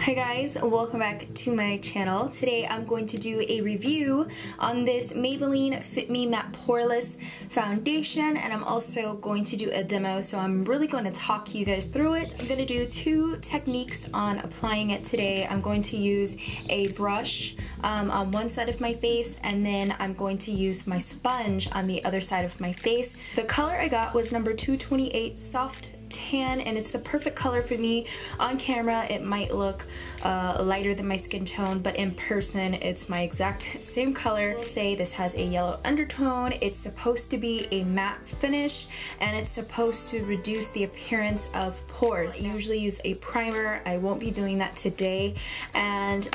Hi guys, welcome back to my channel. Today I'm going to do a review on this Maybelline Fit Me Matte Pore-less foundation, and I'm also going to do a demo, so I'm really going to talk you guys through it. I'm going to do two techniques on applying it today. I'm going to use a brush on one side of my face, and then I'm going to use my sponge on the other side of my face. The color I got was number 228 Soft Tan, and it's the perfect color for me. On camera it might look lighter than my skin tone, but in person it's my exact same color. Say this has a yellow undertone. It's supposed to be a matte finish, and it's supposed to reduce the appearance of pores. I usually use a primer. I won't be doing that today, and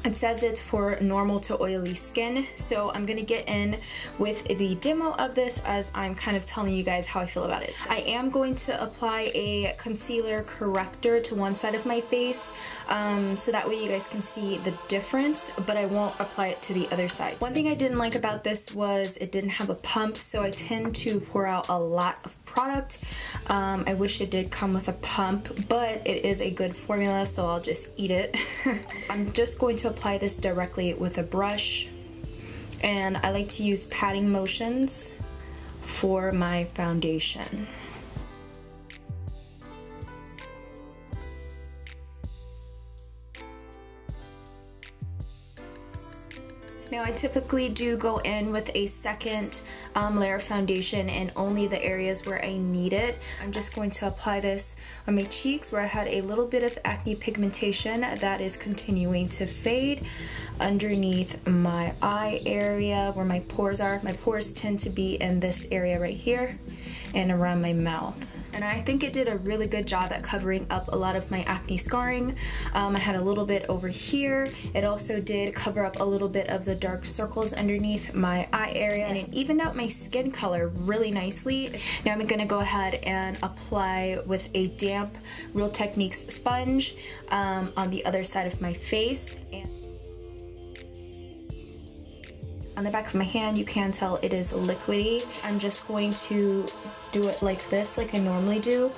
it says it's for normal to oily skin, so I'm gonna get in with the demo of this as I'm kind of telling you guys how I feel about it. I am going to apply a concealer corrector to one side of my face, so that way you guys can see the difference, but I won't apply it to the other side. One thing I didn't like about this was it didn't have a pump, so I tend to pour out a lot of product. I wish it did come with a pump, but it is a good formula, so I'll just eat it. I'm just going to apply this directly with a brush, and I like to use patting motions for my foundation. Now I typically do go in with a second layer of foundation in only the areas where I need it. I'm just going to apply this on my cheeks where I had a little bit of acne pigmentation that is continuing to fade, underneath my eye area where my pores are. My pores tend to be in this area right here and around my mouth. And I think it did a really good job at covering up a lot of my acne scarring. I had a little bit over here. It also did cover up a little bit of the dark circles underneath my eye area, and it evened out my skin color really nicely. Now I'm gonna go ahead and apply with a damp Real Techniques sponge on the other side of my face. And on the back of my hand, you can tell it is liquidy. I'm just going to do it like this, like I normally do.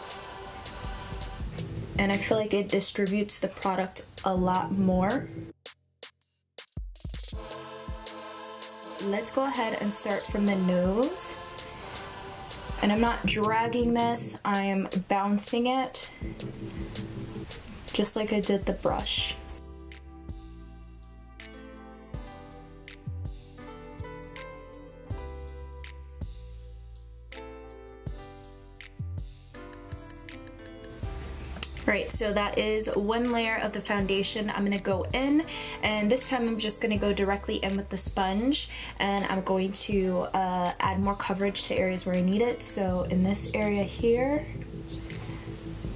And I feel like it distributes the product a lot more. Let's go ahead and start from the nose. And I'm not dragging this, I'm bouncing it, just like I did the brush. Right, so that is one layer of the foundation. I'm gonna go in, and this time I'm just gonna go directly in with the sponge, and I'm going to add more coverage to areas where I need it. So in this area here,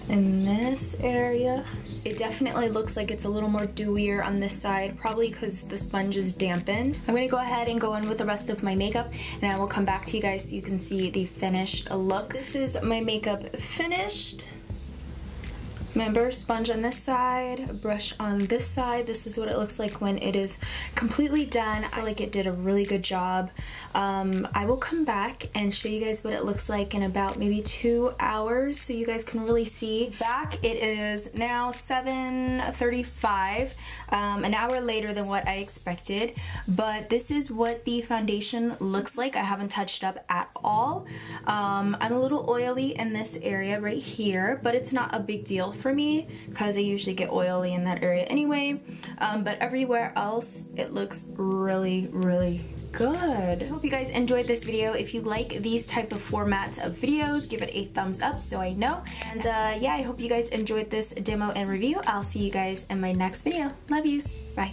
in this area, it definitely looks like it's a little more dewier on this side, probably because the sponge is dampened. I'm gonna go ahead and go in with the rest of my makeup, and I will come back to you guys so you can see the finished look. This is my makeup finished. Remember, sponge on this side, brush on this side. This is what it looks like when it is completely done. I feel like it did a really good job. I will come back and show you guys what it looks like in about maybe 2 hours so you guys can really see. Back, it is now 7:35, an hour later than what I expected, but this is what the foundation looks like. I haven't touched up at all. I'm a little oily in this area right here, but it's not a big deal for me because I usually get oily in that area anyway, but everywhere else it looks really, really good. I hope you guys enjoyed this video. If you like these type of formats of videos, give it a thumbs up so I know. And yeah, I hope you guys enjoyed this demo and review. I'll see you guys in my next video. Love yous. Bye.